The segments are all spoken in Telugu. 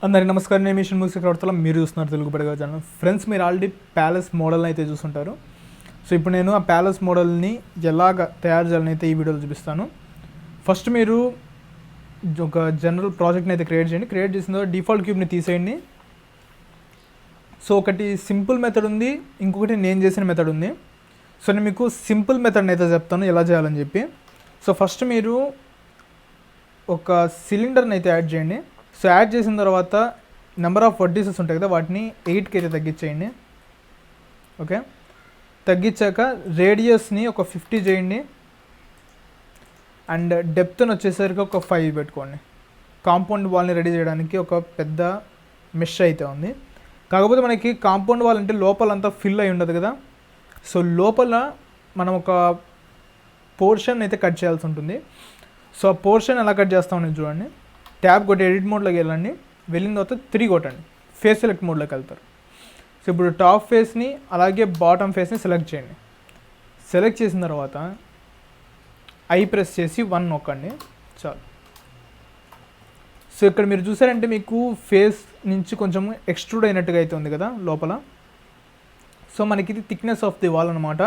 అందరికీ నమస్కారం. నేను మిషన్ మ్యూజిక్ వార్తలో మీరు చూస్తున్నారు తెలుగు పడగా ఛానల్. ఫ్రెండ్స్, మీరు ఆల్రెడీ ప్యాలెస్ మోడల్ని అయితే చూస్తుంటారు. సో ఇప్పుడు నేను ఆ ప్యాలెస్ మోడల్ని ఎలాగ తయారు చేయాలని అయితే ఈ వీడియోలో చూపిస్తాను. ఫస్ట్ మీరు ఒక జనరల్ ప్రాజెక్ట్ని అయితే క్రియేట్ చేయండి. క్రియేట్ చేసిన తర్వాత డిఫాల్ట్ క్యూబ్ని తీసేయండి. సో ఒకటి సింపుల్ మెథడ్ ఉంది, ఇంకొకటి నేను చేసిన మెథడ్ ఉంది. సో నేను మీకు సింపుల్ మెథడ్ని అయితే చెప్తాను ఎలా చేయాలని చెప్పి. సో ఫస్ట్ మీరు ఒక సిలిండర్ని అయితే యాడ్ చేయండి. సో యాడ్ చేసిన తర్వాత నెంబర్ ఆఫ్ వర్టిసెస్ ఉంటాయి కదా, వాటిని 8కి అయితే తగ్గించేయండి. ఓకే, తగ్గించాక రేడియస్ని ఒక 50 చేయండి. అండ్ డెప్త్ని వచ్చేసరికి ఒక 5 పెట్టుకోండి. కాంపౌండ్ వాల్ని రెడీ చేయడానికి ఒక పెద్ద మెష్ అయితే ఉంది. కాకపోతే మనకి కాంపౌండ్ వాల్ అంటే లోపలంతా ఫిల్ అయి ఉండదు కదా. సో లోపల మనం ఒక పోర్షన్ అయితే కట్ చేయాల్సి ఉంటుంది. సో ఆ పోర్షన్ ఎలా కట్ చేస్తామని చూడండి. ట్యాబ్ కొట్టి ఎడిట్ మోడ్లోకి వెళ్ళండి. వెళ్ళిన తర్వాత 3 కొట్టండి. ఫేస్ సెలెక్ట్ మోడ్లోకి వెళ్తారు. సో ఇప్పుడు టాప్ ఫేస్ని అలాగే బాటమ్ ఫేస్ని సెలెక్ట్ చేయండి. సెలెక్ట్ చేసిన తర్వాత ఐ ప్రెస్ చేసి 1 నొక్కండి, చాలు. సో ఇక్కడ మీరు చూసారంటే మీకు ఫేస్ నుంచి కొంచెం ఎక్స్ట్రూడ్ అయినట్టుగా అయితే ఉంది కదా లోపల. సో మనకి ఇది థిక్నెస్ ఆఫ్ ది వాల్ అనమాట.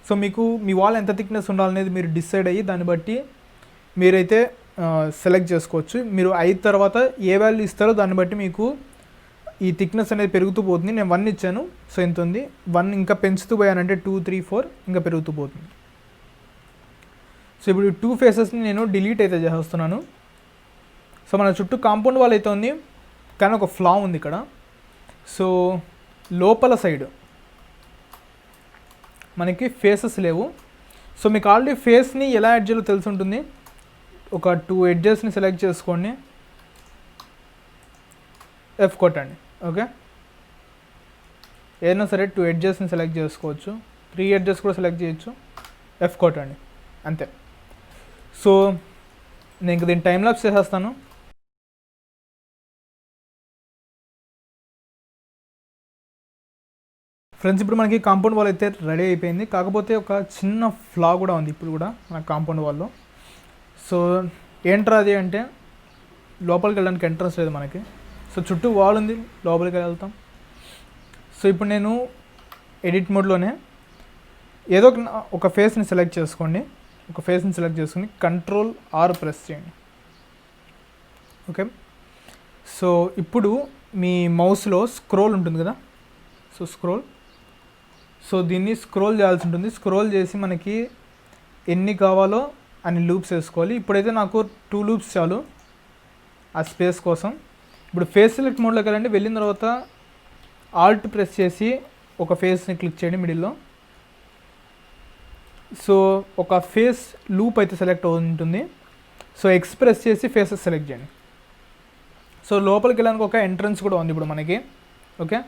సో మీకు మీ వాల్ ఎంత థిక్నెస్ ఉండాలనేది మీరు డిసైడ్ అయ్యి దాన్ని బట్టి మీరైతే సెలెక్ట్ చేసుకోవచ్చు. మీరు 5 తర్వాత ఏ వాల్యూ ఇస్తారో దాన్ని బట్టి మీకు ఈ థిక్నెస్ అనేది పెరుగుతూ పోతుంది. నేను 1 ఇచ్చాను, సో ఎంత ఉంది. 1 ఇంకా పెంచుతూ పోయానంటే 2, 3, 4 ఇంకా పెరుగుతూ పోతుంది. సో ఇప్పుడు 2 ఫేసెస్ని నేను డిలీట్ అయితే చేస్తున్నాను. సో మన చుట్టూ కాంపౌండ్ వాల్ అయితే ఉంది, కానీ ఒక ఫ్లా ఉంది ఇక్కడ. సో లోపల సైడ్ మనకి ఫేసెస్ లేవు. సో మీకు ఆల్రెడీ ఫేస్ని ఎలా యాడ్ చేయాలో తెలిసి ఉంటుంది. ఒక 2 ఎడ్జెస్ని సెలెక్ట్ చేసుకోండి, ఎఫ్ కొట్టండి. ఓకే, ఏదైనా సరే 2 ఎడ్జెస్ని సెలెక్ట్ చేసుకోవచ్చు, 3 ఎడ్జెస్ కూడా సెలెక్ట్ చేయొచ్చు, ఎఫ్ కొట్టండి, అంతే. సో నేను దీన్ని టైం లాప్స్ చేసేస్తాను. ఫ్రెండ్స్, ఇప్పుడు మనకి కాంపౌండ్ వాల్ అయితే రెడీ అయిపోయింది. కాకపోతే ఒక చిన్న ఫ్లా కూడా ఉంది ఇప్పుడు కూడా మన కాంపౌండ్ వాల్లో. సో ఏంట్రా అది అంటే లోపలికి వెళ్ళడానికి ఎంట్రన్స్ లేదు మనకి. సో చుట్టూ వాల్ ఉంది, లోపలికి వెళ్తాం. సో ఇప్పుడు నేను ఎడిట్ మోడ్లోనే ఏదో ఒక ఫేస్ని సెలెక్ట్ చేసుకోండి. ఒక ఫేస్ని సెలెక్ట్ చేసుకుని Ctrl+R ప్రెస్ చేయండి. ఓకే, సో ఇప్పుడు మీ మౌస్లో స్క్రోల్ ఉంటుంది కదా, సో స్క్రోల్. సో దీన్ని స్క్రోల్ చేయాల్సి ఉంటుంది. స్క్రోల్ చేసి మనకి ఎన్ని కావాలో అన్ని లూప్స్ వేసుకోవాలి. ఇప్పుడైతే నాకు 2 లూప్స్ చాలు ఆ స్పేస్ కోసం. ఇప్పుడు ఫేస్ సెలెక్ట్ మోడ్లోకి వెళ్ళండి. వెళ్ళిన తర్వాత ఆల్ట్ ప్రెస్ చేసి ఒక ఫేస్ని క్లిక్ చేయండి మిడిల్లో. సో ఒక ఫేస్ లూప్ అయితే సెలెక్ట్ అవుతుంది. సో ఎక్స్ ప్రెస్ చేసి ఫేసెస్ సెలెక్ట్ చేయండి. సో లోపలికి వెళ్ళడానికి ఒక ఎంట్రన్స్ కూడా ఉంది ఇప్పుడు మనకి. ఓకే,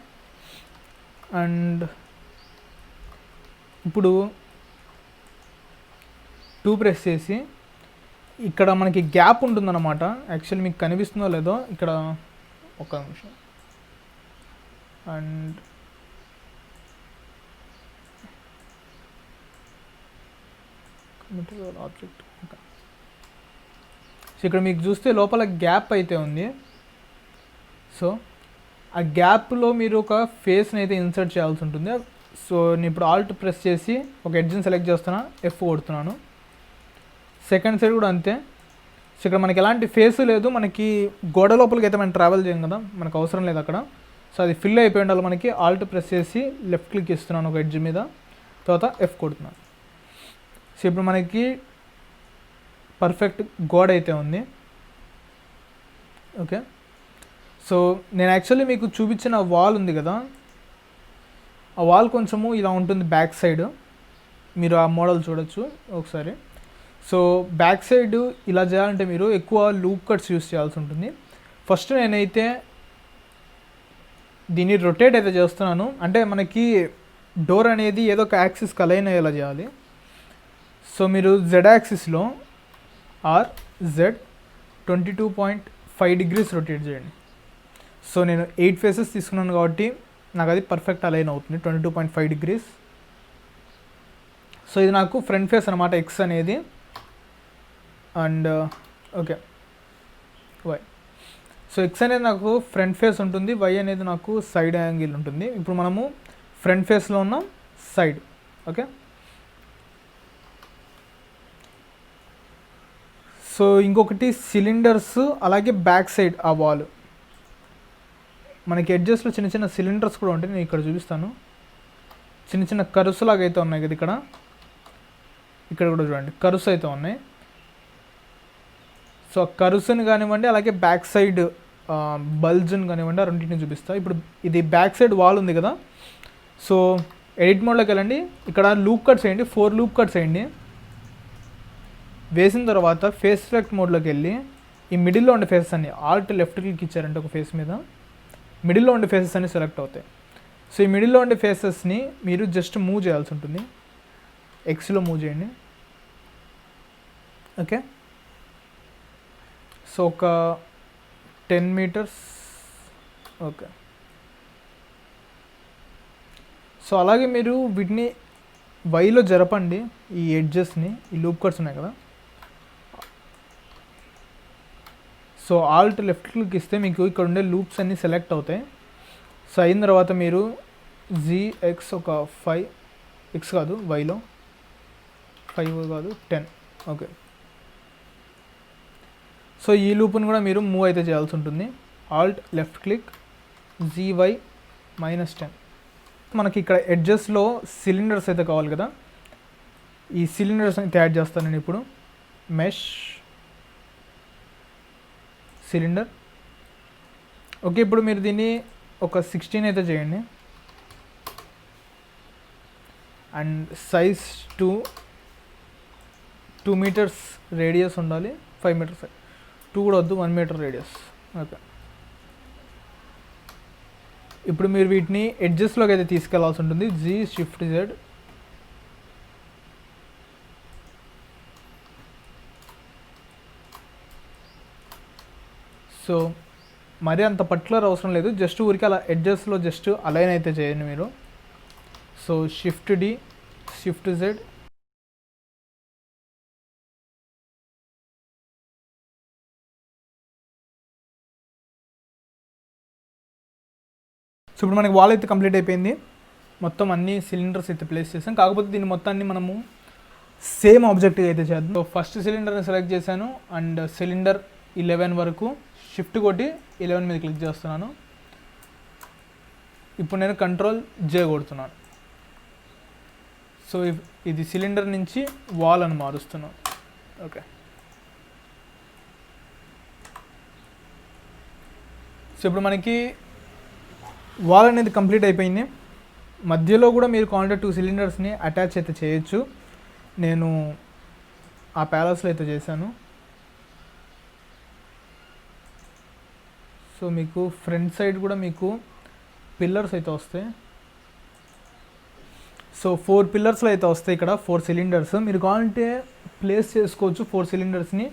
అండ్ ఇప్పుడు 2 ప్రెస్ చేసి ఇక్కడ మనకి గ్యాప్ ఉంటుందన్నమాట. యాక్చువల్లీ మీకు కనిపిస్తుందో లేదో ఇక్కడ ఒక నిమిషం. అండ్ ఆబ్జెక్ట్, సో ఇక్కడ మీకు చూస్తే లోపల గ్యాప్ అయితే ఉంది. సో ఆ గ్యాప్లో మీరు ఒక ఫేస్ని అయితే ఇన్సర్ట్ చేయాల్సి ఉంటుంది. సో నేను ఇప్పుడు ఆల్ట్ ప్రెస్ చేసి ఒక ఎడ్జ్ని సెలెక్ట్ చేస్తున్నా, ఎఫ్ కొడుతున్నాను. సెకండ్ సైడ్ కూడా అంతే. సో ఇక్కడ మనకి ఎలాంటి ఫేస్ లేదు, మనకి గోడ లోపలికి అయితే మనం ట్రావెల్ చేయం కదా, మనకు అవసరం లేదు అక్కడ. సో అది ఫిల్ అయిపోయి ఉండాలి మనకి. ఆల్ట్ ప్రెస్ చేసి లెఫ్ట్ క్లిక్ ఇస్తున్నాను ఒక ఎడ్జ్ మీద, తర్వాత ఎఫ్ కొడుతున్నాను. సో ఇప్పుడు మనకి పర్ఫెక్ట్ గోడ అయితే ఉంది. ఓకే, సో నేను యాక్చువల్లీ మీకు చూపించిన వాల్ ఉంది కదా, ఆ వాల్ కొంచెము ఇలా ఉంటుంది బ్యాక్ సైడ్. మీరు ఆ మోడల్ చూడొచ్చు ఒకసారి. సో బ్యాక్ సైడ్ ఇలా చేయాలంటే మీరు ఎక్కువ లూప్ కట్స్ యూస్ చేయాల్సి ఉంటుంది. ఫస్ట్ నేనైతే దీన్ని రొటేట్ అయితే చేస్తున్నాను. అంటే మనకి డోర్ అనేది ఏదో ఒక యాక్సిస్కి అలైన్ అయ్యేలా చేయాలి. సో మీరు జెడ్ యాక్సిస్లో Z 22.5 రొటేట్ చేయండి. సో నేను 8 ఫేసెస్ తీసుకున్నాను కాబట్టి నాకు అది పర్ఫెక్ట్ అలైన్ అవుతుంది 22.5. సో ఇది నాకు ఫ్రంట్ ఫేస్ అనమాట, ఎక్స్ అనేది. And okay, Y so X అనేది నాకు ఫ్రంట్ ఫేస్ ఉంటుంది, వై అనేది నాకు సైడ్ యాంగిల్ ఉంటుంది. ఇప్పుడు మనము ఫ్రంట్ ఫేస్లో ఉన్నాం, సైడ్. ఓకే, సో ఇంకొకటి సిలిండర్స్, అలాగే బ్యాక్ సైడ్ ఆ వాల్ మనకి ఎడ్జెస్లో చిన్న చిన్న సిలిండర్స్ కూడా ఉంటాయి. నేను ఇక్కడ చూపిస్తాను. చిన్న చిన్న కరుసు లాగా అయితే ఉన్నాయి కదా ఇక్కడ, ఇక్కడ కూడా చూడండి కరుసు అయితే ఉన్నాయి. సో కరుసుని కానివ్వండి, అలాగే బ్యాక్ సైడ్ బల్జ్ని కానివ్వండి, ఆ రెండింటిని చూపిస్తా. ఇప్పుడు ఇది బ్యాక్ సైడ్ వాల్ ఉంది కదా, సో ఎడిట్ మోడ్లోకి వెళ్ళండి. ఇక్కడ లూప్ కట్స్ వేయండి, 4 లూప్ కట్స్ వేయండి. వేసిన తర్వాత ఫేస్ ఎఫెక్ట్ మోడ్లోకి వెళ్ళి ఈ మిడిల్లో ఉండే ఫేసెస్ అన్ని ఆల్ట్ లెఫ్ట్ క్లిక్ ఇచ్చారంటే ఒక ఫేస్ మీద మిడిల్లో ఉండే ఫేసెస్ అన్ని సెలెక్ట్ అవుతాయి. సో ఈ మిడిల్లో ఉండే ఫేసెస్ని మీరు జస్ట్ మూవ్ చేయాల్సి ఉంటుంది. ఎక్స్లో మూవ్ చేయండి. ఓకే, సో ఒక 10 మీటర్స్. ఓకే, సో అలాగే మీరు వీటిని వైలో జరపండి, ఈ ఎడ్జెస్ని. ఈ లూప్ కట్స్ ఉన్నాయి కదా, సో ఆల్ట్ లెఫ్ట్ క్లిక్ ఇస్తే మీకు ఇక్కడ ఉండే లూప్స్ అన్నీ సెలెక్ట్ అవుతాయి. సో అయిన తర్వాత మీరు ZX ఒక 5, ఎక్స్ కాదు వైలో 5 కాదు 10. ఓకే, సో ఈ లూప్ని కూడా మీరు మూవ్ అయితే చేయాల్సి ఉంటుంది. Alt left click ZY -10. మనకి ఇక్కడ ఎడ్జెస్లో సిలిండర్స్ అయితే కావాలి కదా, ఈ సిలిండర్స్ అయితే యాడ్ చేస్తాను నేను ఇప్పుడు. Mesh cylinder. ఓకే, ఇప్పుడు మీరు దీన్ని ఒక 16 అయితే చేయండి. అండ్ సైజ్ 2 మీటర్స్ రేడియస్ ఉండాలి, 5 మీటర్స్ 2 కూడా వద్దు, 1 మీటర్ రేడియస్. ఓకే, ఇప్పుడు మీరు వీటిని ఎడ్జెస్లోకి అయితే తీసుకెళ్లాల్సి ఉంటుంది. Shift+Z. సో మరీ అంత పర్టికులర్ అవసరం లేదు, జస్ట్ ఊరికి అలా ఎడ్జెస్లో జస్ట్ అలైన్ అయితే చేయండి మీరు. So Shift+D, Shift+Z. సో ఇప్పుడు మనకి వాల్ అయితే కంప్లీట్ అయిపోయింది. మొత్తం అన్ని సిలిండర్స్ అయితే ప్లేస్ చేసాం. కాకపోతే దీన్ని మొత్తాన్ని మనము సేమ్ ఆబ్జెక్ట్ అయితే చేద్దాం. సో ఫస్ట్ సిలిండర్ని సెలెక్ట్ చేశాను అండ్ సిలిండర్ 11 వరకు షిఫ్ట్ కొట్టి 11 మీద క్లిక్ చేస్తున్నాను. ఇప్పుడు నేను Ctrl+J కొడుతున్నాను. సో ఇది సిలిండర్ నుంచి వాల్ అని మారుస్తున్నాను. ఓకే, సో ఇప్పుడు మనకి వాల్ అనేది కంప్లీట్ అయిపోయింది. మధ్యలో కూడా మీరు కావాలంటే 2 సిలిండర్స్ని అటాచ్ అయితే చేయొచ్చు. నేను ఆ ప్యాలెస్లో అయితే చేశాను. సో మీకు ఫ్రంట్ సైడ్ కూడా మీకు పిల్లర్స్ అయితే వస్తాయి. సో 4 పిల్లర్స్లో అయితే వస్తాయి ఇక్కడ 4 సిలిండర్స్. మీరు కావాలంటే ప్లేస్ చేసుకోవచ్చు 4 సిలిండర్స్ని,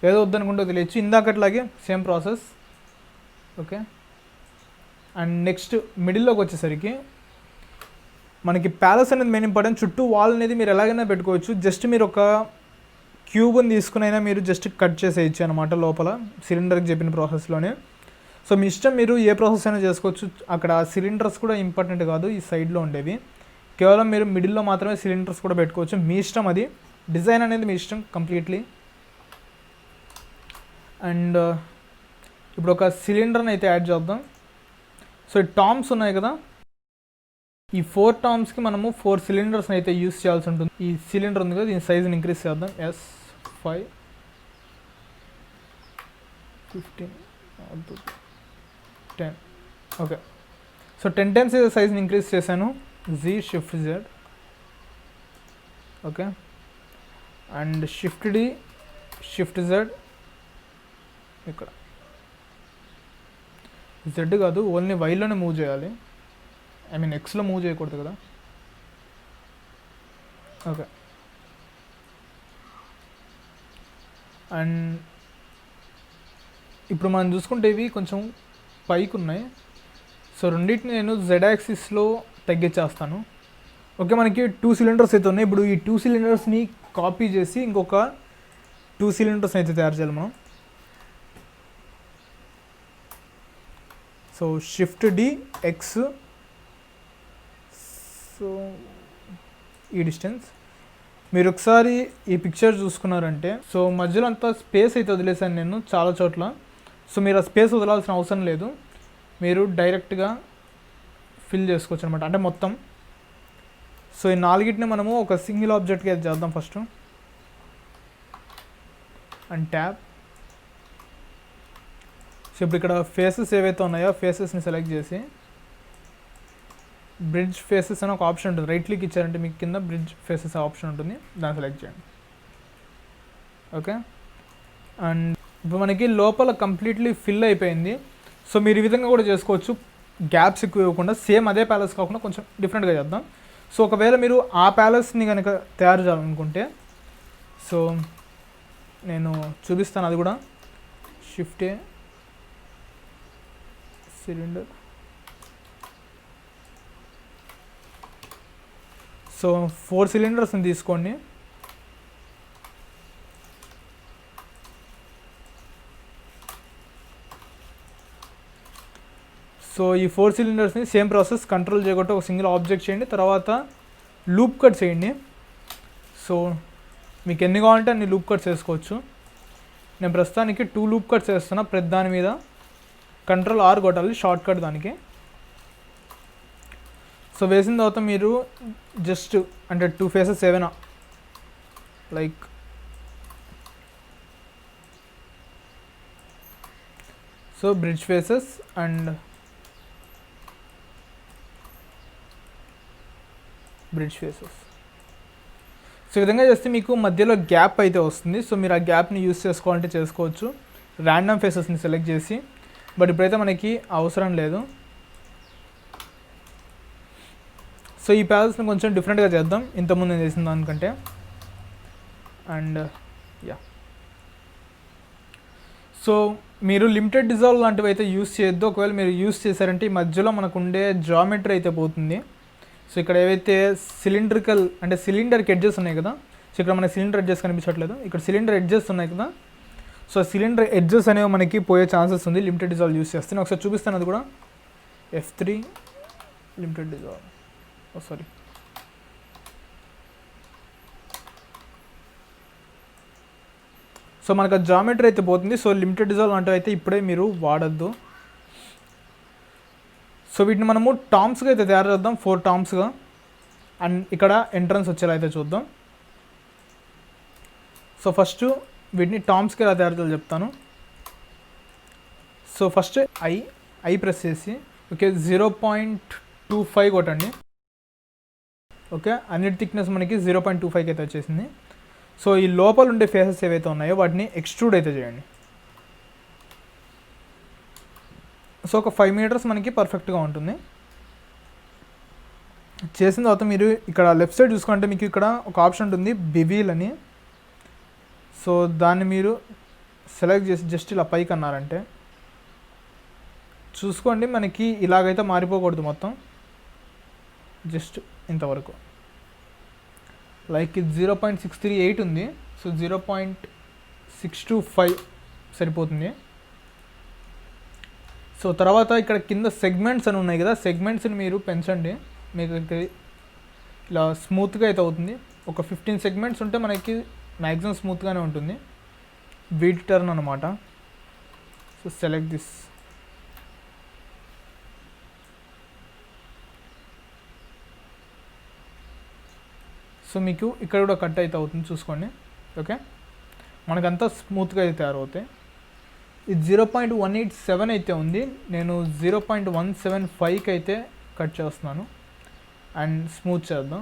ఏదో వద్దనుకుంటే తెలియచ్చు. ఇందాకట్లాగే same process. Okay, and next మిడిల్లోకి వచ్చేసరికి మనకి ప్యాలెస్ అనేది మెయిన్ ఇంపార్టెంట్. చుట్టూ వాల్ అనేది మీరు ఎలాగైనా పెట్టుకోవచ్చు. జస్ట్ మీరు ఒక క్యూబ్ని తీసుకునైనా మీరు జస్ట్ కట్ చేసేయచ్చు అనమాట లోపల, సిలిండర్కి చెప్పిన ప్రాసెస్లోనే. సో మీ ఇష్టం, మీరు ఏ ప్రాసెస్ అయినా చేసుకోవచ్చు. అక్కడ సిలిండర్స్ కూడా ఇంపార్టెంట్ కాదు, ఈ సైడ్లో ఉండేవి. కేవలం మీరు మిడిల్లో మాత్రమే సిలిండర్స్ కూడా పెట్టుకోవచ్చు. మీ ఇష్టం, అది డిజైన్ అనేది మీ ఇష్టం కంప్లీట్లీ. అండ్ ఇప్పుడు ఒక సిలిండర్ని అయితే యాడ్ చేద్దాం. సో ఈ టామ్స్ ఉన్నాయి కదా, ఈ 4 టామ్స్కి మనము 4 సిలిండర్స్ని అయితే యూస్ చేయాల్సి ఉంటుంది. ఈ సిలిండర్ ఉంది కదా, దీని సైజుని ఇంక్రీజ్ చేద్దాం. S5 15 10. ఓకే, సో 10 టైమ్స్ సైజ్ని ఇంక్రీజ్ చేశాను. Shift+Z. Okay, and Shift+D, Shift+Z. ఇక్కడ Z కాదు, ఓన్లీ వైలోనే మూవ్ చేయాలి. ఐ మీన్ ఎక్స్లో మూవ్ చేయకూడదు కదా. ఓకే, అండ్ ఇప్పుడు మనం చూసుకుంటే ఇవి కొంచెం పైకి ఉన్నాయి. సో రెండింటిని నేను Z యాక్సిస్లో తగ్గించేస్తాను. ఓకే, మనకి 2 సిలిండర్స్ అయితే ఉన్నాయి. ఇప్పుడు ఈ 2 సిలిండర్స్ని కాపీ చేసి ఇంకొక 2 సిలిండర్స్ అయితే తయారు చేయాలి మనం. So shift D X, so ఈ డిస్టెన్స్ మీరు ఒకసారి ఈ పిక్చర్ చూసుకున్నారంటే, సో మధ్యలో అంతా స్పేస్ అయితే వదిలేసాను నేను చాలా చోట్ల. సో మీరు ఆ స్పేస్ వదలాల్సిన అవసరం లేదు, మీరు డైరెక్ట్గా ఫిల్ చేసుకోవచ్చు అనమాట, అంటే మొత్తం. సో ఈ నాలుగిటిని మనము ఒక సింగిల్ ఆబ్జెక్ట్గా చేద్దాం ఫస్ట్. And tab. సో ఇప్పుడు ఇక్కడ ఫేసెస్ ఏవైతే ఉన్నాయో ఫేసెస్ని సెలెక్ట్ చేసి బ్రిడ్జ్ ఫేసెస్ అని ఒక ఆప్షన్ ఉంటుంది, రైట్ క్లిక్ ఇచ్చారంటే మీకు కింద బ్రిడ్జ్ ఫేసెస్ ఆప్షన్ ఉంటుంది, దాన్ని సెలెక్ట్ చేయండి. ఓకే, అండ్ ఇప్పుడు మనకి లోపల కంప్లీట్లీ ఫిల్ అయిపోయింది. సో మీరు ఈ విధంగా కూడా చేసుకోవచ్చు, గ్యాప్స్ ఎక్కువ ఇవ్వకుండా, సేమ్ అదే ప్యాలెస్ కాకుండా కొంచెం డిఫరెంట్గా చేద్దాం. సో ఒకవేళ మీరు ఆ ప్యాలెస్ని కనుక తయారు చేయాలనుకుంటే, సో నేను చూపిస్తాను అది కూడా. షిఫ్ట్ ఏ, సిలిండర్. సో 4 సిలిండర్స్ని తీసుకోండి. సో ఈ 4 సిలిండర్స్ని సేమ్ ప్రాసెస్, కంట్రోల్ చేయకుండా ఒక సింగిల్ ఆబ్జెక్ట్ చేయండి, తర్వాత లూప్ కట్ చేయండి. సో మీకు ఎన్ని కావాలంటే అన్ని లూప్ కట్స్ వేసుకోవచ్చు. నేను ప్రస్తుతానికి 2 లూప్ కట్స్ వేస్తున్నా ప్రతి దాని మీద. కంట్రోల్ ఆర్ కొట్టాలి షార్ట్ కట్ దానికి. సో వేసిన తర్వాత మీరు జస్ట్ అంటే 2 ఫేసెస్ ఏవైనా, like so bridge faces and bridge faces. So ఈ విధంగా చేస్తే మీకు మధ్యలో గ్యాప్ అయితే వస్తుంది. సో మీరు ఆ గ్యాప్ని యూస్ చేసుకోవాలంటే చేసుకోవచ్చు, ర్యాండమ్ ఫేసెస్ని సెలెక్ట్ చేసి. బట్ ఇప్పుడైతే మనకి అవసరం లేదు. సో ఈ ప్యాలెస్ని కొంచెం డిఫరెంట్గా చేద్దాం ఇంతకుముందు నేను చేసిన దానికంటే. అండ్ యా, సో మీరు లిమిటెడ్ డిజాల్వ్ లాంటివి అయితే యూస్ చేయొద్దు. ఒకవేళ మీరు యూస్ చేశారంటే ఈ మధ్యలో మనకు ఉండే జామెట్రీ అయితే పోతుంది. సో ఇక్కడ ఏవైతే సిలిండ్రికల్ అంటే సిలిండర్కి ఎడ్జెస్ ఉన్నాయి కదా, సో ఇక్కడ మనకి సిలిండర్ ఎడ్జెస్ కనిపించట్లేదు, ఇక్కడ సిలిండర్ ఎడ్జెస్ ఉన్నాయి కదా. సో సిలిండర్ ఎడ్జెస్ అనేవి మనకి పోయే ఛాన్సెస్ ఉంది లిమిటెడ్ డిజాల్వ్ యూస్ చేస్తే. నేను ఒకసారి చూపిస్తాను అది కూడా. F3 limited dissolve, sorry. So మనకు జామెట్రీ అయితే పోతుంది. సో లిమిటెడ్ డిజాల్వ్ అంటే అయితే ఇప్పుడే మీరు వాడద్దు. సో వీటిని మనము టామ్స్గా అయితే తయారు చేద్దాం, 4 టామ్స్గా. అండ్ ఇక్కడ ఎంట్రన్స్ వచ్చేలా అయితే చూద్దాం. సో ఫస్ట్ వీటిని టామ్స్కి ఎలా తయారు చేయాలో చెప్తాను. సో ఫస్ట్ ఐ ప్రెస్ చేసి ఓకే 0.25 కొట్టండి. ఓకే, అన్నిటి థిక్నెస్ మనకి 0.25 అయితే వచ్చేసింది. సో ఈ లోపల ఉండే ఫేసెస్ ఏవైతే ఉన్నాయో వాటిని ఎక్స్ట్రూడ్ అయితే చేయండి. సో ఒక 5 మీటర్స్ మనకి పర్ఫెక్ట్గా ఉంటుంది. చేసిన తర్వాత మీరు ఇక్కడ లెఫ్ట్ సైడ్ చూసుకుంటే మీకు ఇక్కడ ఒక ఆప్షన్ ఉంటుంది బివీల్ అని. సో దాన్ని మీరు సెలెక్ట్ చేసి జస్ట్ ఇలా పైకి అన్నారంటే చూసుకోండి, మనకి ఇలాగైతే మారిపోకూడదు మొత్తం, జస్ట్ ఇంతవరకు. లైక్ ఇది 0.638 ఉంది, సో 0.625 సరిపోతుంది. సో తర్వాత ఇక్కడ కింద సెగ్మెంట్స్ అని ఉన్నాయి కదా, సెగ్మెంట్స్ని మీరు పెంచండి, మీకు ఇలా స్మూత్గా అయితే అవుతుంది. ఒక 15 సెగ్మెంట్స్ ఉంటే మనకి మ్యాక్సిమం స్మూత్గానే ఉంటుంది. వీట్ టర్న్ అనమాట. So select this. సో మీకు ఇక్కడ కూడా కట్ అయితే అవుతుంది చూసుకోండి. ఓకే, మనకంతా స్మూత్గా అయితే తయారవుతాయి. ఇది 0.187 అయితే ఉంది, నేను 0.175కి అయితే కట్ చేస్తున్నాను. అండ్ స్మూత్ చేద్దాం.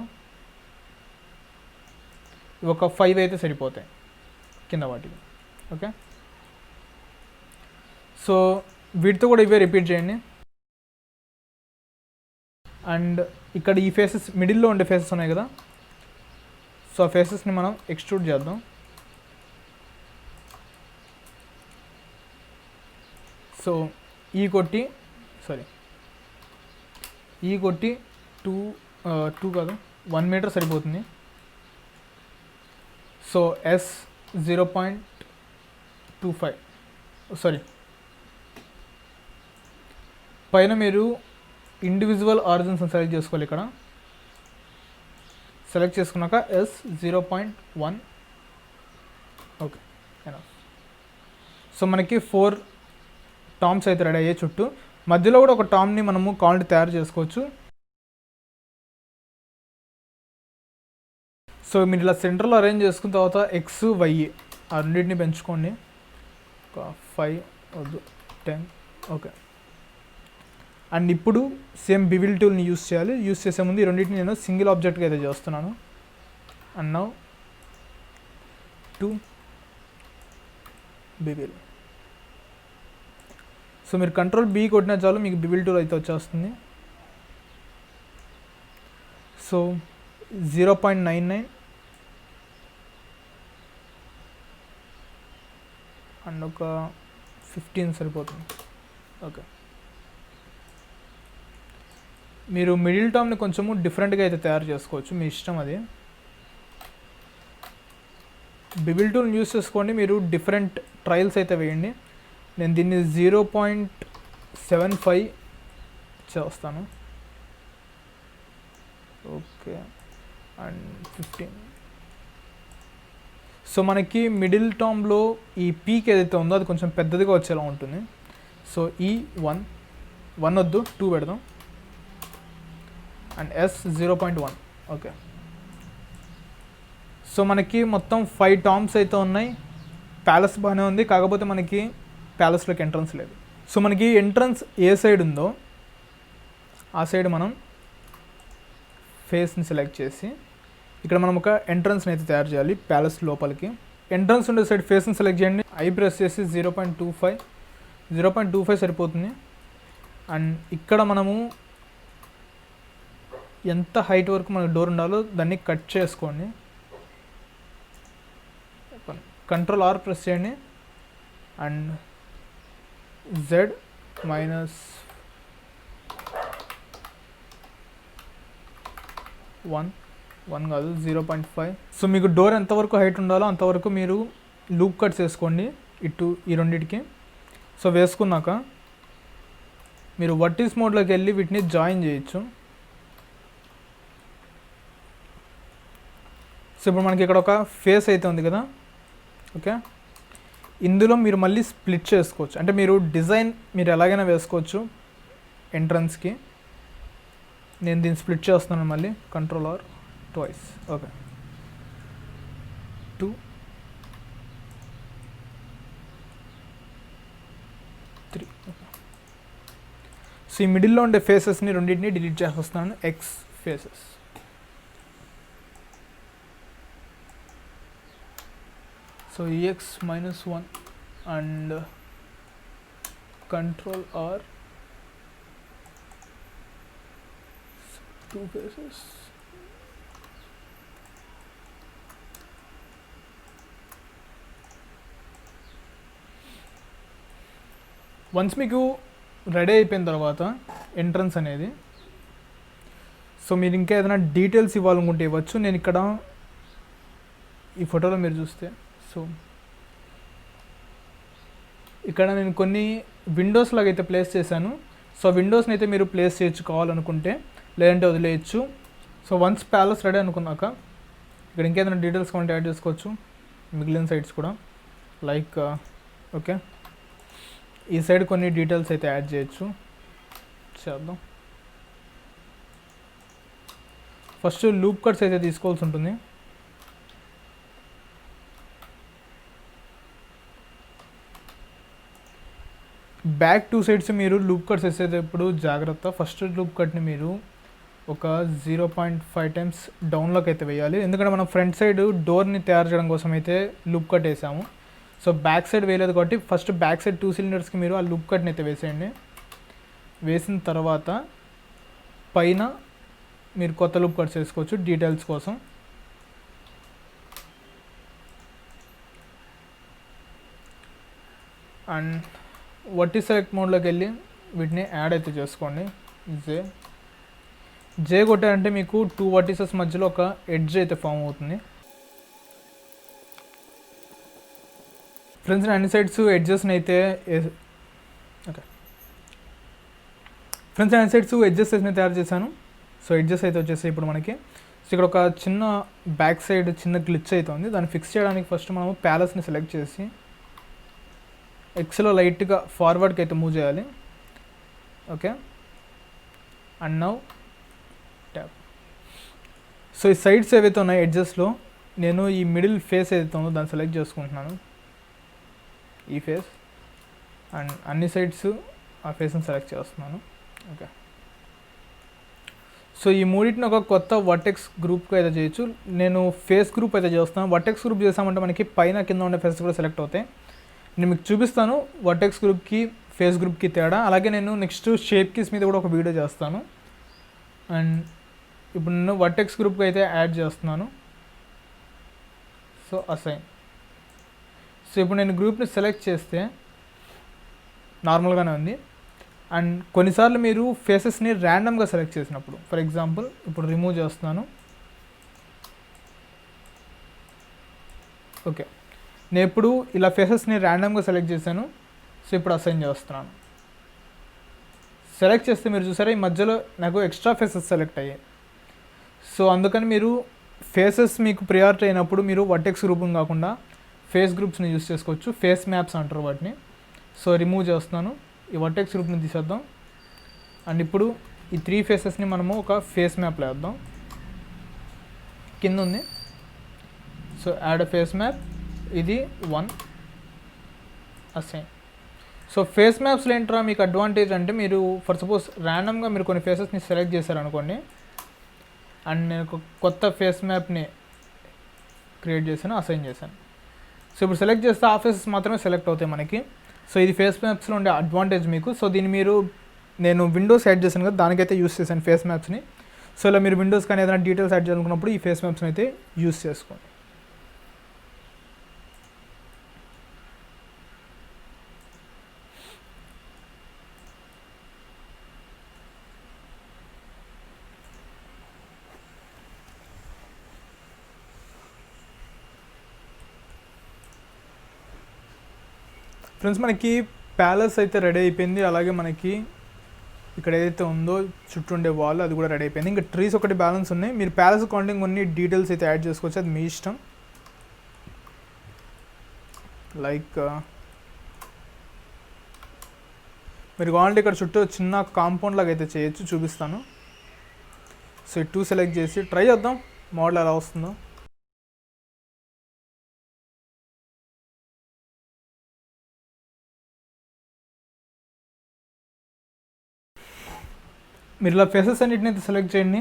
ఒక 5 అయితే సరిపోతాయి కింద వాటికి. ఓకే, సో వీటితో కూడా ఇవే రిపీట్ చేయండి. అండ్ ఇక్కడ ఈ ఫేసెస్ మిడిల్లో ఉండే ఫేసెస్ ఉన్నాయి కదా, సో ఆ ఫేసెస్ని మనం ఎక్స్ట్రూడ్ చేద్దాం. సో ఈ కొట్టి 2 కాదు 1 మీటర్ సరిపోతుంది. సో S 0.25 సారీ పైన మీరు ఇండివిజువల్ ఆరిజిన్స్ సెలెక్ట్ చేసుకోవాలి. ఇక్కడ సెలెక్ట్ చేసుకున్నాక S0.1 ఓకే. సో మనకి 4 టామ్స్ అయితే రెడీ అయ్యే చుట్టూ. మధ్యలో కూడా ఒక టామ్ని మనము కాలనీ తయారు చేసుకోవచ్చు. సో మీరు ఇలా సెంటర్లో అరేంజ్ చేసుకున్న తర్వాత X, Y ఆ రెండింటిని పెంచుకోండి. ఒక 5 వద్దు 10 ఓకే. అండ్ ఇప్పుడు సేమ్ బివిల్ టూల్ని యూస్ చేయాలి. యూస్ చేసే ముందు ఈ రెండింటిని నేను సింగిల్ ఆబ్జెక్ట్గా అయితే చేస్తున్నాను. And now to bevel. So మీరు కంట్రోల్ B కొట్టినా చాలు మీకు బివిల్ టూల్ అయితే వచ్చేస్తుంది. సో 0.99 అండ్ ఒక 15 సరిపోతుంది. ఓకే. మీరు మిడిల్ టర్మ్ని కొంచెము డిఫరెంట్గా అయితే తయారు చేసుకోవచ్చు, మీ ఇష్టం అది. బివిల్ టూల్ని యూస్ చేసుకోండి, మీరు డిఫరెంట్ ట్రయల్స్ అయితే వేయండి. నేను దీన్ని 0.75 చేస్తాను. ఓకే. అండ్ 15. సో మనకి మిడిల్ టర్మ్లో ఈ పీక్ ఏదైతే ఉందో అది కొంచెం పెద్దదిగా వచ్చేలా ఉంటుంది. సో ఈ 1 వద్దు 2 పెడదాం. And S0.1 okay. సో మనకి మొత్తం 5 టామ్స్ అయితే ఉన్నాయి. ప్యాలెస్ బాగానే ఉంది, కాకపోతే మనకి ప్యాలెస్లోకి ఎంట్రన్స్ లేదు. సో మనకి ఎంట్రన్స్ ఏ సైడ్ ఉందో ఆ సైడ్ మనం ఫేస్ని సెలెక్ట్ చేసి ఇక్కడ మనం ఒక ఎంట్రన్స్ని అయితే తయారు చేయాలి ప్యాలెస్ లోపలికి. ఎంట్రన్స్ ఉండే సైడ్ ఫేస్ని సెలెక్ట్ చేయండి. ఐ ప్రెస్ చేసి 0.25 సరిపోతుంది. అండ్ ఇక్కడ మనము ఎంత హైట్ వరకు మనకు డోర్ ఉండాలో దాన్ని కట్ చేసుకోండి. కంట్రోల్ R ప్రెస్ చేయండి. అండ్ Z -1 కాదు 0.5. సో మీకు డోర్ ఎంతవరకు హైట్ ఉండాలో అంతవరకు మీరు లూప్ కట్స్ వేసుకోండి ఇటు ఈ రెండింటికి. సో వేసుకున్నాక మీరు వర్టిస్ మోడ్లోకి వెళ్ళి వీటిని జాయిన్ చేయొచ్చు. సో ఇప్పుడు మనకి ఇక్కడ ఒక ఫేస్ అయితే ఉంది కదా, ఓకే. ఇందులో మీరు మళ్ళీ స్ప్లిట్ చేసుకోవచ్చు, అంటే మీరు డిజైన్ మీరు ఎలాగైనా వేసుకోవచ్చు ఎంట్రన్స్కి. నేను దీన్ని స్ప్లిట్ చేస్తున్నాను మళ్ళీ, control R twice okay. 2 3 okay. So ఈ మిడిల్లో ఉండే ఫేసెస్ని రెండింటిని డిలీట్ చేస్తున్నాను. X faces. So EX -1 and control R 2 faces. Once మీకు రెడీ అయిపోయిన తర్వాత ఎంట్రన్స్ అనేది, సో మీరు ఇంకా ఏదైనా డీటెయిల్స్ ఇవ్వాలనుకుంటే ఇవ్వచ్చు. నేను ఇక్కడ ఈ ఫోటోలో మీరు చూస్తే, సో ఇక్కడ నేను కొన్ని విండోస్ లాగా అయితే ప్లేస్ చేశాను. సో విండోస్ని అయితే మీరు ప్లేస్ చేయొచ్చు కావాలనుకుంటే, లేదంటే వదిలేయచ్చు. సో వన్స్ ప్యాలెస్ రెడీ అనుకున్నాక ఇక్కడ ఇంకేదైనా డీటెయిల్స్ కావాలంటే యాడ్ చేసుకోవచ్చు, మిగిలిన సైడ్స్ కూడా. లైక్ ఓకే, ఈ సైడ్ కొన్ని డీటెయిల్స్ అయితే యాడ్ చేయొచ్చు. చేద్దాం. ఫస్ట్ లూప్ కట్స్ అయితే తీసుకోవాల్సి ఉంటుంది. బ్యాక్ 2 సైడ్స్ మీరు లూప్ కట్స్ వేసేటప్పుడు జాగ్రత్త. ఫస్ట్ లూప్ కట్ని మీరు ఒక 0.5 టైమ్స్ డౌన్లోకి అయితే వేయాలి, ఎందుకంటే మనం ఫ్రంట్ సైడ్ డోర్ని తయారు చేయడం కోసం అయితే లూప్ కట్ వేసాము. సో బ్యాక్ సైడ్ వేయలేదు కాబట్టి ఫస్ట్ బ్యాక్ సైడ్ 2 సిలిండర్స్కి మీరు ఆ లూప్ కట్ని అయితే వేసేయండి. వేసిన తర్వాత పైన మీరు కొత్త లూప్ కట్స్ వేసుకోవచ్చు డీటెయిల్స్ కోసం. అండ్ వర్టిస్ సెలెక్ట్ మోడ్లోకి వెళ్ళి వీటిని యాడ్ అయితే చేసుకోండి. జే కొట్టారంటే మీకు 2 వర్టిసెస్ మధ్యలో ఒక ఎడ్జ్ అయితే ఫామ్ అవుతుంది. ఫ్రెండ్స్ అన్ని సైడ్స్ ఎడ్జెస్ని అయితే okay. Friends and sides edges అయితే తయారు చేశాను. సో ఎడ్జెస్ అయితే వచ్చేసి ఇప్పుడు మనకి సో ఇక్కడ ఒక చిన్న బ్యాక్ సైడ్ చిన్న గ్లిచ్ అయితే ఉంది. దాన్ని ఫిక్స్ చేయడానికి ఫస్ట్ మనము ప్యాలెస్ని సెలెక్ట్ చేసి ఎక్స్లో లైట్గా ఫార్వర్డ్కి అయితే మూవ్ చేయాలి. Okay, and now tap. So ఈ సైడ్స్ ఏవైతే ఉన్నాయో ఎడ్జెస్లో నేను ఈ మిడిల్ ఫేస్ ఏదైతే ఉందో దాన్ని సెలెక్ట్ చేసుకుంటున్నాను, ఈ ఫేస్, అండ్ అన్ని సైడ్స్ ఆ ఫేస్ని సెలెక్ట్ చేస్తున్నాను. ఓకే, సో ఈ మూడింటిని ఒక కొత్త వర్టెక్స్ గ్రూప్కి అయితే చేయొచ్చు. నేను ఫేస్ గ్రూప్ అయితే చేస్తున్నాను. వర్టెక్స్ గ్రూప్ చేసామంటే మనకి పైన కింద ఉండే ఫేస్ కూడా సెలెక్ట్ అవుతాయి. నేను మీకు చూపిస్తాను వర్టెక్స్ గ్రూప్కి ఫేస్ గ్రూప్కి తేడా. అలాగే నేను నెక్స్ట్ షేప్ కీస్ మీద కూడా ఒక వీడియో చేస్తాను. అండ్ ఇప్పుడు నేను వర్టెక్స్ గ్రూప్కి అయితే యాడ్ చేస్తున్నాను. So assign. సో ఇప్పుడు నేను గ్రూప్ని సెలెక్ట్ చేస్తే నార్మల్గానే ఉంది. అండ్ కొన్నిసార్లు మీరు ఫేసెస్ని ర్యాండమ్గా సెలెక్ట్ చేసినప్పుడు, ఫర్ ఎగ్జాంపుల్ ఇప్పుడు రిమూవ్ చేస్తున్నాను. ఓకే, నేను ఇప్పుడు ఇలా ఫేసెస్ని ర్యాండమ్గా సెలెక్ట్ చేశాను. సో ఇప్పుడు అసైన్ చేస్తున్నాను. సెలెక్ట్ చేస్తే మీరు చూసారా ఈ మధ్యలో నాకు ఎక్స్ట్రా ఫేసెస్ సెలెక్ట్ అయ్యాయి. సో అందుకని మీరు ఫేసెస్ మీకు ప్రియారిటీ అయినప్పుడు మీరు వర్టెక్స్ గ్రూప్ని కాకుండా ఫేస్ గ్రూప్స్ని యూస్ చేసుకోవచ్చు. ఫేస్ మ్యాప్స్ అంటారు వాటిని. సో రిమూవ్ చేస్తున్నాను. ఈ వర్టెక్స్ గ్రూప్ని తీసేద్దాం. అండ్ ఇప్పుడు ఈ 3 ఫేసెస్ని మనము ఒక ఫేస్ మ్యాప్లో వేద్దాం. కింద ఉంది. So add a face map. ఇది 1 అసైన్. సో ఫేస్ మ్యాప్స్లో ఏంట్రా మీకు అడ్వాంటేజ్ అంటే మీరు ఫర్ సపోజ్ ర్యాండమ్గా మీరు కొన్ని ఫేసెస్ని సెలెక్ట్ చేశారనుకోండి, అండ్ నేను ఒక కొత్త ఫేస్ మ్యాప్ని క్రియేట్ చేశాను, అసైన్ చేశాను. సో ఇప్పుడు సెలెక్ట్ చేస్తే ఆ ఫేసెస్ మాత్రమే సెలెక్ట్ అవుతాయి మనకి. సో ఇది ఫేస్ మ్యాప్స్లో ఉండే అడ్వాంటేజ్ మీకు. సో దీన్ని మీరు నేను విండోస్ యాడ్ చేశాను కదా, దానికైతే యూస్ చేశాను ఫేస్ మ్యాప్స్ని. సో ఇలా మీరు విండోస్ కానీ ఏదైనా డీటెయిల్స్ యాడ్ చేయాలనుకున్నప్పుడు ఈ ఫేస్ మ్యాప్స్ని అయితే యూస్ చేసుకోండి. ఫ్రెండ్స్ మనకి ప్యాలెస్ అయితే రెడీ అయిపోయింది. అలాగే మనకి ఇక్కడ ఏదైతే ఉందో చుట్టూ ఉండే వాల్ అది కూడా రెడీ అయిపోయింది. ఇంకా ట్రీస్ ఒకటి బ్యాలెన్స్ ఉన్నాయి. మీరు ప్యాలెస్ అకౌంటింగ్ కొన్ని డీటెయిల్స్ అయితే యాడ్ చేసుకోవచ్చు, అది మీ ఇష్టం. లైక్ మీరు కావాలంటే ఇక్కడ చుట్టూ చిన్న కాంపౌండ్ లాగా అయితే చేయొచ్చు, చూపిస్తాను. సో 2 సెలెక్ట్ చేసి ట్రై చేద్దాం మోడల్ ఎలా వస్తుందో. మీరు ఇలా ఫేసెస్ అన్నిటిని అయితే సెలెక్ట్ చేయండి.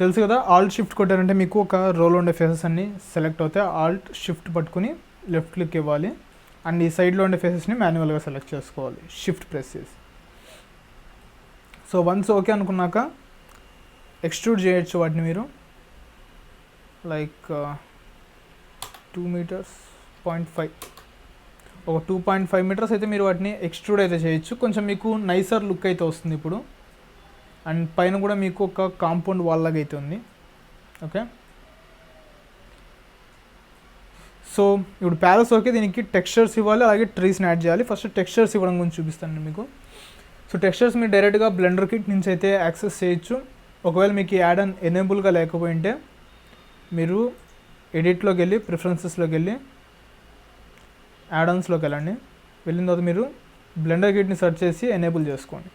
తెలుసు కదా, ఆల్ట్ షిఫ్ట్ కొట్టారంటే మీకు ఒక రోలో ఉండే ఫేసెస్ అన్నీ సెలెక్ట్ అవుతాయి. ఆల్ట్ షిఫ్ట్ పట్టుకుని లెఫ్ట్ క్లిక్ ఇవ్వాలి. అండ్ ఈ సైడ్లో ఉండే ఫేసెస్ని మాన్యువల్గా సెలెక్ట్ చేసుకోవాలి షిఫ్ట్ ప్రెస్ చేసి. సో వన్స్ ఓకే అనుకున్నాక ఎక్స్ట్రూడ్ చేయొచ్చు వాటిని మీరు. లైక్ 2 మీటర్స్ 0.5 ఒక 2.5 మీటర్స్ అయితే మీరు వాటిని ఎక్స్ట్రూడ్ అయితే చేయొచ్చు. కొంచెం మీకు నైసర్ లుక్ అయితే వస్తుంది ఇప్పుడు. అండ్ పైన కూడా మీకు ఒక కాంపౌండ్ వాల్ లాగా అయితే ఉంది. ఓకే, సో ఇప్పుడు ప్యాలెస్ ఓకే. దీనికి టెక్స్చర్స్ ఇవ్వాలి, అలాగే ట్రీస్ని యాడ్ చేయాలి. ఫస్ట్ టెక్స్చర్స్ ఇవ్వడం గురించి చూపిస్తాను నేను మీకు. సో టెక్స్చర్స్ మీరు డైరెక్ట్గా బ్లెండర్ కిట్ నుంచి అయితే యాక్సెస్ చేయొచ్చు. ఒకవేళ మీకు యాడ్ ఆన్ ఎనేబుల్గా లేకపోయింటే మీరు ఎడిట్లోకి వెళ్ళి ప్రిఫరెన్సెస్లోకి వెళ్ళి యాడ్ ఆన్స్లోకి వెళ్ళండి. వెళ్ళిన తర్వాత మీరు బ్లెండర్ కిట్ని సెర్చ్ చేసి ఎనేబుల్ చేసుకోండి.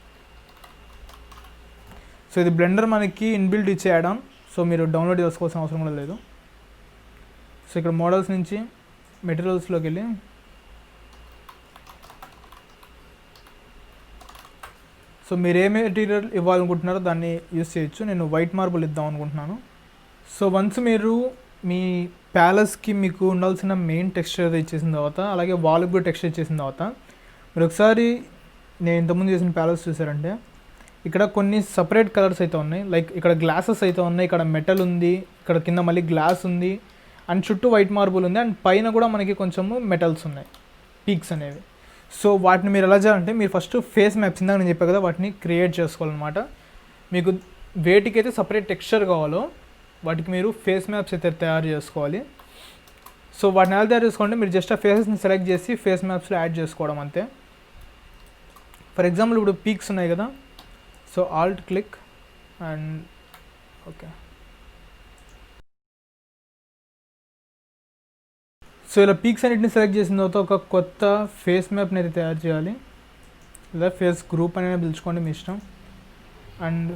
సో ఇది బ్లెండర్ మనకి ఇన్బిల్డ్ ఇచ్చే యాడ్ ఆన్. సో మీరు డౌన్లోడ్ చేసుకోవాల్సిన అవసరం కూడా లేదు. సో ఇక్కడ మోడల్స్ నుంచి మెటీరియల్స్లోకి వెళ్ళి సో మీరు ఏ మెటీరియల్ ఇవ్వాలనుకుంటున్నారో దాన్ని యూస్ చేయొచ్చు. నేను వైట్ మార్బుల్ ఇద్దాం అనుకుంటున్నాను. సో వన్స్ మీరు మీ ప్యాలెస్కి మీకు ఉండాల్సిన మెయిన్ టెక్స్చర్ ఇచ్చేసిన తర్వాత, అలాగే వాల్కి కూడా టెక్స్చర్ ఇచ్చేసిన తర్వాత, మీరు ఒకసారి నేను ఇంతకుముందు చేసిన ప్యాలెస్ చూసారంటే ఇక్కడ కొన్ని సపరేట్ కలర్స్ అయితే ఉన్నాయి. లైక్ ఇక్కడ గ్లాసెస్ అయితే ఉన్నాయి, ఇక్కడ మెటల్ ఉంది, ఇక్కడ కింద మళ్ళీ గ్లాస్ ఉంది, అండ్ చుట్టూ వైట్ మార్బుల్ ఉంది, అండ్ పైన కూడా మనకి కొంచెము మెటల్స్ ఉన్నాయి, పీక్స్ అనేవి. సో వాటిని మీరు ఎలా చేయాలంటే మీరు ఫస్ట్ ఫేస్ మ్యాప్స్ ఇందాక నేను చెప్పాను కదా, వాటిని క్రియేట్ చేసుకోవాలన్నమాట. మీకు వేటికైతే సపరేట్ టెక్స్చర్ కావాలో వాటికి మీరు ఫేస్ మ్యాప్స్ అయితే తయారు చేసుకోవాలి. సో వాటిని ఎలా తయారు చేసుకోవాలంటే మీరు జస్ట్ ఆ ఫేసెస్ని సెలెక్ట్ చేసి ఫేస్ మ్యాప్స్లో యాడ్ చేసుకోవడం అంతే. ఫర్ ఎగ్జాంపుల్ ఇప్పుడు పీక్స్ ఉన్నాయి కదా, so Alt click and okay. So ఇలా పీక్స్ అన్నిటిని సెలెక్ట్ చేసిన తర్వాత ఒక కొత్త ఫేస్ మ్యాప్ని అయితే తయారు చేయాలి, లేదా ఫేస్ గ్రూప్ అనేది పిలుచుకోండి మీ ఇష్టం. అండ్